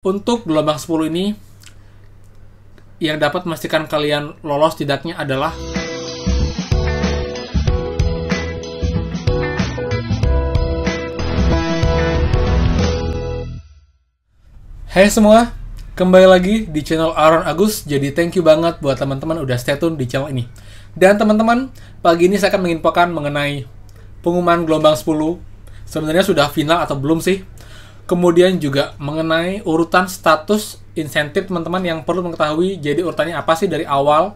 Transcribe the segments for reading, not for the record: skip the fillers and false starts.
Untuk gelombang 10 ini, yang dapat memastikan kalian lolos tidaknya adalah Hai semua, kembali lagi di channel Aaron Agus. Jadi thank you banget buat teman-teman udah stay tune di channel ini. Dan teman-teman, pagi ini saya akan menginfokan mengenai pengumuman gelombang 10. Sebenarnya sudah final atau belum sih? Kemudian juga mengenai urutan status insentif teman-teman yang perlu mengetahui. Jadi urutannya apa sih dari awal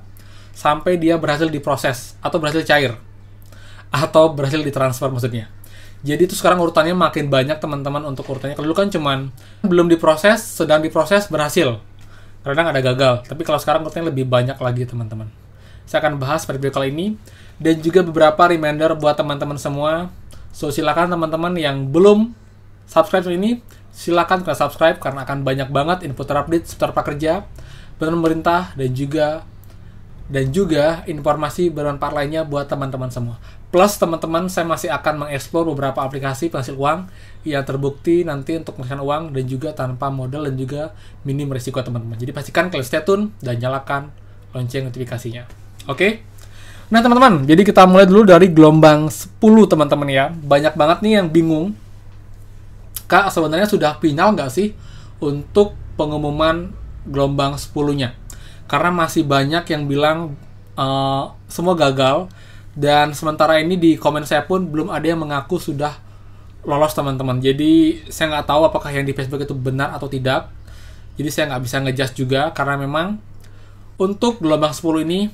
sampai dia berhasil diproses atau berhasil cair atau berhasil ditransfer maksudnya. Jadi itu sekarang urutannya makin banyak teman-teman untuk urutannya. Kalau dulu kan cuman belum diproses, sedang diproses, berhasil. Kadang ada gagal. Tapi kalau sekarang urutannya lebih banyak lagi teman-teman. Saya akan bahas pada video kali ini. Dan juga beberapa reminder buat teman-teman semua. So silakan teman-teman yang belum subscribe ini, silakan klik subscribe karena akan banyak banget info terupdate seputar prakerja, pemerintah, dan juga informasi bermanfaat lainnya buat teman-teman semua. Plus teman-teman, saya masih akan mengeksplor beberapa aplikasi penghasil uang yang terbukti nanti untuk menghasilkan uang dan juga tanpa modal dan juga minim risiko teman-teman. Jadi pastikan kalian stay tune dan nyalakan lonceng notifikasinya. Oke? Nah teman-teman, jadi kita mulai dulu dari gelombang 10 teman-teman ya. Banyak banget nih yang bingung. Kak, sebenarnya sudah final nggak sih untuk pengumuman gelombang 10-nya? Karena masih banyak yang bilang semua gagal. Dan sementara ini di komen saya pun belum ada yang mengaku sudah lolos teman-teman. Jadi saya nggak tahu apakah yang di Facebook itu benar atau tidak. Jadi saya nggak bisa ngejudge juga. Karena memang untuk gelombang 10 ini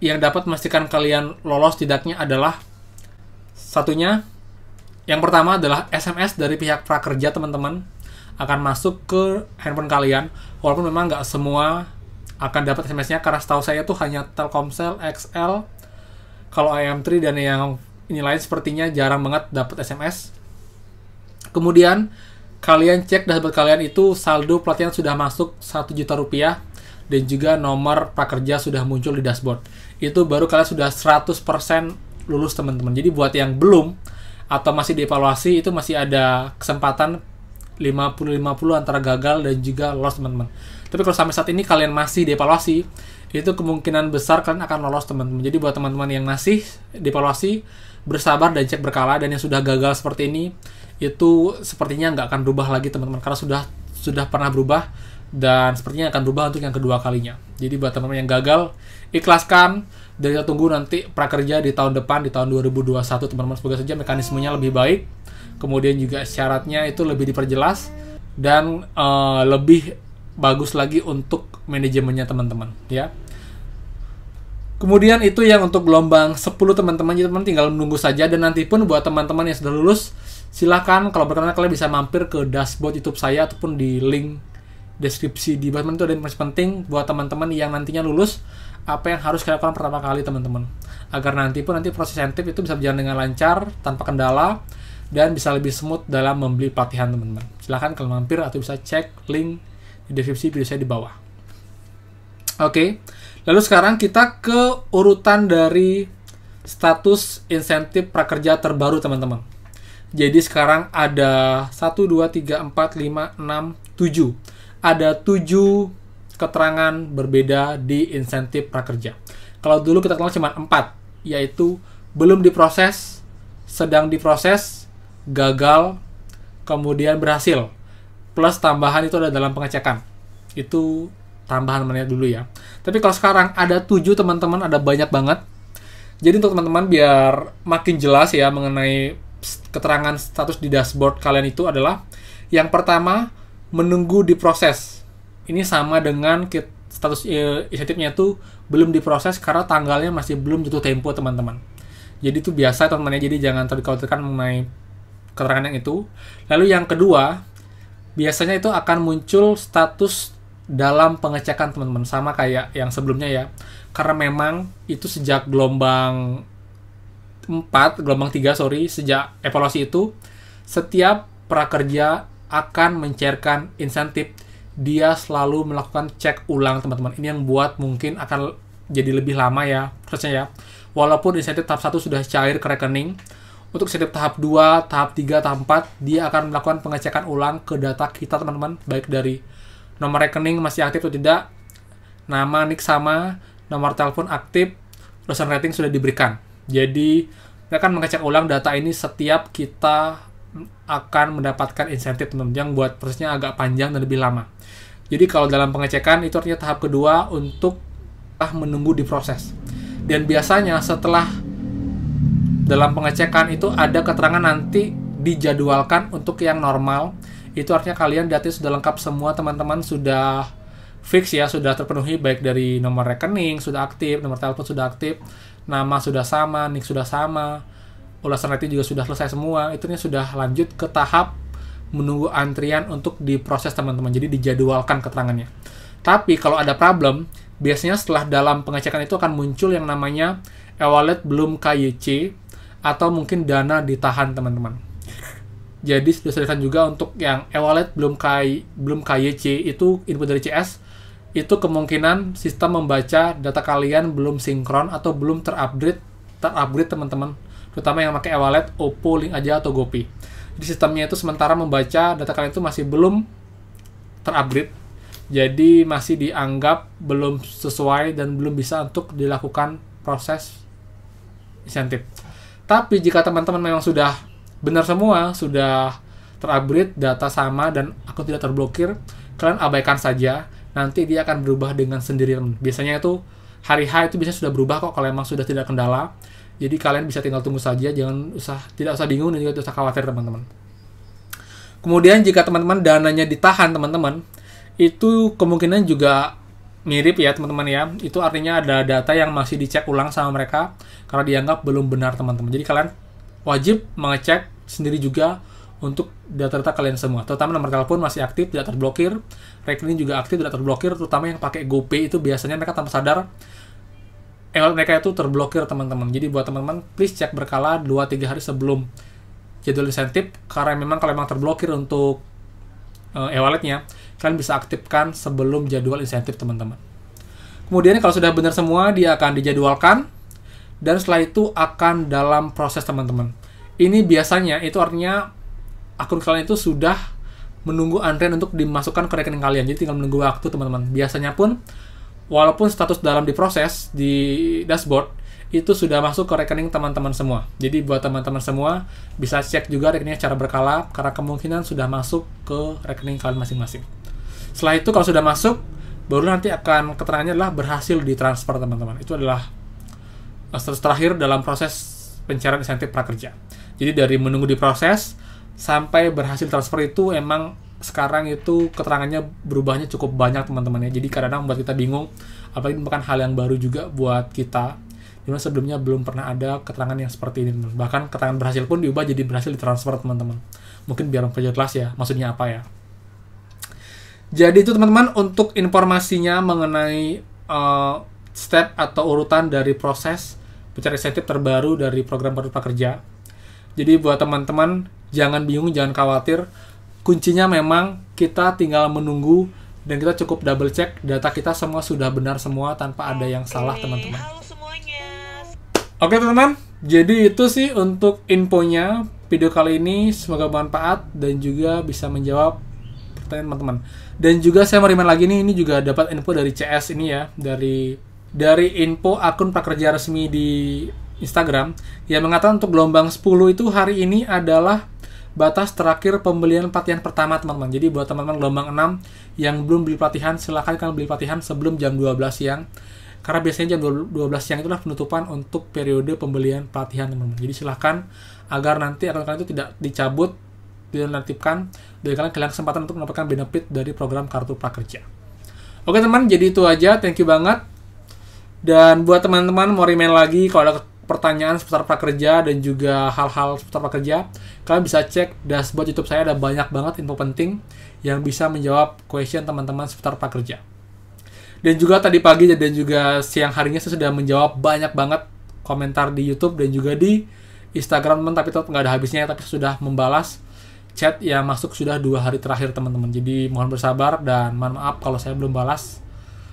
yang dapat memastikan kalian lolos tidaknya adalah satunya. Yang pertama adalah SMS dari pihak prakerja teman-teman akan masuk ke handphone kalian. Walaupun memang nggak semua akan dapat SMS-nya, karena setahu saya tuh hanya Telkomsel, XL, kalau IM3 dan yang ini lain sepertinya jarang banget dapat SMS. Kemudian kalian cek dashboard kalian itu saldo pelatihan sudah masuk 1 juta rupiah dan juga nomor prakerja sudah muncul di dashboard. Itu baru kalian sudah 100% lulus teman-teman. Jadi buat yang belum atau masih dievaluasi, itu masih ada kesempatan 50-50 antara gagal dan juga lolos teman-teman. Tapi kalau sampai saat ini kalian masih dievaluasi, itu kemungkinan besar kalian akan lolos teman-teman. Jadi buat teman-teman yang masih dievaluasi, bersabar dan cek berkala. Dan yang sudah gagal seperti ini, itu sepertinya nggak akan berubah lagi teman-teman, karena sudah pernah berubah dan sepertinya akan berubah untuk yang kedua kalinya. Jadi buat teman-teman yang gagal, ikhlaskan dan kita tunggu nanti prakerja di tahun depan, di tahun 2021 teman-teman. Semoga saja mekanismenya lebih baik, kemudian juga syaratnya itu lebih diperjelas dan lebih bagus lagi untuk manajemennya teman-teman ya. Kemudian itu yang untuk gelombang 10 teman-teman. Jadi teman-teman tinggal menunggu saja, dan nanti pun buat teman-teman yang sudah lulus, silakan kalau berkenan kalian bisa mampir ke dashboard YouTube saya ataupun di link deskripsi di bawah. Itu ada informasi penting buat teman-teman yang nantinya lulus, apa yang harus kalian lakukan pertama kali teman-teman, agar nanti proses insentif itu bisa berjalan dengan lancar tanpa kendala dan bisa lebih smooth dalam membeli pelatihan teman-teman. Silahkan kalian mampir atau bisa cek link di deskripsi video saya di bawah. Oke, lalu sekarang kita ke urutan dari status insentif prakerja terbaru teman-teman. Jadi sekarang ada 1, 2, 3, 4, 5, 6, 7. Ada 7 keterangan berbeda di insentif prakerja. Kalau dulu kita kenal cuma 4, yaitu belum diproses, sedang diproses, gagal, kemudian berhasil. Plus tambahan itu ada dalam pengecekan. Itu tambahan namanya dulu ya. Tapi kalau sekarang ada 7 teman-teman, ada banyak banget. Jadi untuk teman-teman biar makin jelas ya mengenai keterangan status di dashboard kalian itu adalah yang pertama, menunggu diproses. Ini sama dengan status insentifnya itu belum diproses karena tanggalnya masih belum jatuh tempo teman-teman. Jadi itu biasa teman-teman ya, jadi jangan terlalu dikhawatirkan mengenai keterangan yang itu. Lalu yang kedua, biasanya itu akan muncul status dalam pengecekan teman-teman, sama kayak yang sebelumnya ya. Karena memang itu sejak gelombang 3, sejak evaluasi itu, setiap prakerja akan mencairkan insentif, dia selalu melakukan cek ulang teman-teman. Ini yang buat mungkin akan jadi lebih lama ya prosesnya ya. Walaupun insentif tahap 1 sudah cair ke rekening, Untuk insentif tahap 2, tahap 3, tahap 4, dia akan melakukan pengecekan ulang ke data kita teman-teman, baik dari nomor rekening masih aktif atau tidak, nama, nick sama, nomor telepon aktif, lulusan rating sudah diberikan. Jadi mereka akan mengecek ulang data ini setiap kita akan mendapatkan insentif, teman-teman, yang buat prosesnya agak panjang dan lebih lama. Jadi kalau dalam pengecekan itu artinya tahap kedua untuk menunggu diproses. Dan biasanya setelah dalam pengecekan itu ada keterangan nanti dijadwalkan untuk yang normal. Itu artinya kalian data sudah lengkap semua, teman-teman, sudah fix ya, sudah terpenuhi baik dari nomor rekening sudah aktif, nomor telepon sudah aktif, nama sudah sama, nick sudah sama, ulasan rating juga sudah selesai semua. Itu sudah lanjut ke tahap menunggu antrian untuk diproses, teman-teman. Jadi dijadwalkan keterangannya. Tapi kalau ada problem, biasanya setelah dalam pengecekan itu akan muncul yang namanya e-wallet belum KYC atau mungkin dana ditahan, teman-teman. Jadi sudah disediakan juga untuk yang e-wallet belum KYC itu info dari CS, itu kemungkinan sistem membaca data kalian belum sinkron atau belum terupgrade teman-teman. Terutama yang pakai e-wallet, Oppo, Link Aja atau GoPay. Jadi sistemnya itu sementara membaca data kalian itu masih belum terupgrade. Jadi masih dianggap belum sesuai dan belum bisa untuk dilakukan proses insentif. Tapi jika teman-teman memang sudah benar semua, sudah terupgrade, data sama, dan akun tidak terblokir, kalian abaikan saja. Nanti dia akan berubah dengan sendiri. Biasanya itu hari H itu biasanya sudah berubah kok kalau memang sudah tidak kendala. Jadi kalian bisa tinggal tunggu saja, tidak usah bingung dan juga tidak usah khawatir, teman-teman. Kemudian jika teman-teman dananya ditahan, teman-teman, itu kemungkinan juga mirip ya, teman-teman ya. Itu artinya ada data yang masih dicek ulang sama mereka karena dianggap belum benar, teman-teman. Jadi kalian wajib mengecek sendiri juga untuk data-data kalian semua. Terutama nomor telepon masih aktif, tidak terblokir. Rekening juga aktif, tidak terblokir. Terutama yang pakai GoPay itu biasanya mereka tanpa sadar mereka itu terblokir, teman-teman. Jadi buat teman-teman, please cek berkala 2-3 hari sebelum jadwal insentif. Karena memang kalau memang terblokir untuk e-walletnya, kalian bisa aktifkan sebelum jadwal insentif, teman-teman. Kemudian kalau sudah benar semua, dia akan dijadwalkan dan setelah itu akan dalam proses, teman-teman. Ini biasanya itu artinya akun kalian itu sudah menunggu antrian untuk dimasukkan ke rekening kalian. Jadi tinggal menunggu waktu, teman-teman. Biasanya pun walaupun status dalam diproses di dashboard itu sudah masuk ke rekening teman-teman semua. Jadi buat teman-teman semua bisa cek juga rekeningnya secara berkala karena kemungkinan sudah masuk ke rekening kalian masing-masing. Setelah itu kalau sudah masuk, baru nanti akan keterangannya adalah berhasil ditransfer, teman-teman. Itu adalah status terakhir dalam proses pencairan insentif prakerja. Jadi dari menunggu diproses sampai berhasil transfer itu emang sekarang itu keterangannya berubahnya cukup banyak, teman-teman ya. Jadi kadang-kadang membuat kita bingung, apalagi bukan hal yang baru juga buat kita. Dimana sebelumnya belum pernah ada keterangan yang seperti ini, teman-teman. Bahkan keterangan berhasil pun diubah jadi berhasil ditransfer, teman-teman. Mungkin biar kerja kelas ya, maksudnya apa ya. Jadi itu, teman-teman, untuk informasinya mengenai step atau urutan dari proses pencarian insentif terbaru dari program Kartu Prakerja. Jadi buat teman-teman, jangan bingung, jangan khawatir. Kuncinya memang kita tinggal menunggu dan kita cukup double check data kita semua sudah benar semua tanpa ada yang salah, teman-teman. Halo semuanya. Oke, teman-teman, jadi itu sih untuk infonya video kali ini. Semoga bermanfaat dan juga bisa menjawab pertanyaan teman-teman. Dan juga saya mau remind lagi nih, ini juga dapat info dari CS ini ya, dari info akun prakerja resmi di Instagram yang mengatakan untuk gelombang 10 itu hari ini adalah batas terakhir pembelian pelatihan pertama, teman-teman. Jadi buat teman-teman gelombang 6 yang belum beli pelatihan, silahkan kalian beli pelatihan sebelum jam 12 siang. Karena biasanya jam 12 siang itulah penutupan untuk periode pembelian pelatihan, teman-teman. Jadi silahkan agar nanti akun kalian itu tidak dicabut, dinonaktifkan, dan kalian kesempatan untuk mendapatkan benefit dari program Kartu Prakerja. Oke, teman, jadi itu aja. Thank you banget. Dan buat teman-teman mau remind lagi kalau ada pertanyaan seputar prakerja dan juga hal-hal seputar prakerja, kalian bisa cek dashboard YouTube saya, ada banyak banget info penting yang bisa menjawab question teman-teman seputar prakerja. Dan juga tadi pagi dan juga siang harinya saya sudah menjawab banyak banget komentar di YouTube dan juga di Instagram, teman, tapi tetap nggak ada habisnya, tapi sudah membalas chat yang masuk sudah 2 hari terakhir, teman-teman. Jadi mohon bersabar dan mohon maaf kalau saya belum balas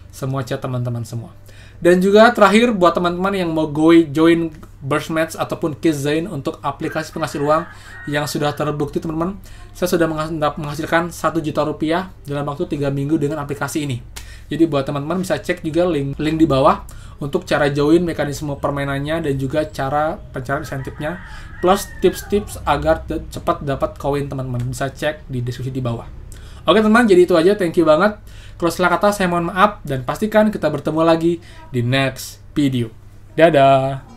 semua chat teman-teman semua. Dan juga terakhir buat teman-teman yang mau join Burst Match ataupun KizzZain untuk aplikasi penghasil uang yang sudah terbukti teman-teman. Saya sudah menghasilkan 1 juta rupiah dalam waktu 3 minggu dengan aplikasi ini. Jadi buat teman-teman bisa cek juga link di bawah untuk cara join, mekanisme permainannya, dan juga cara pencarian insentifnya, plus tips-tips agar cepat dapat koin teman-teman. Bisa cek di deskripsi di bawah. Oke teman-teman, jadi itu aja. Thank you banget. Kalau salah kata saya mohon maaf, dan pastikan kita bertemu lagi di next video. Dadah!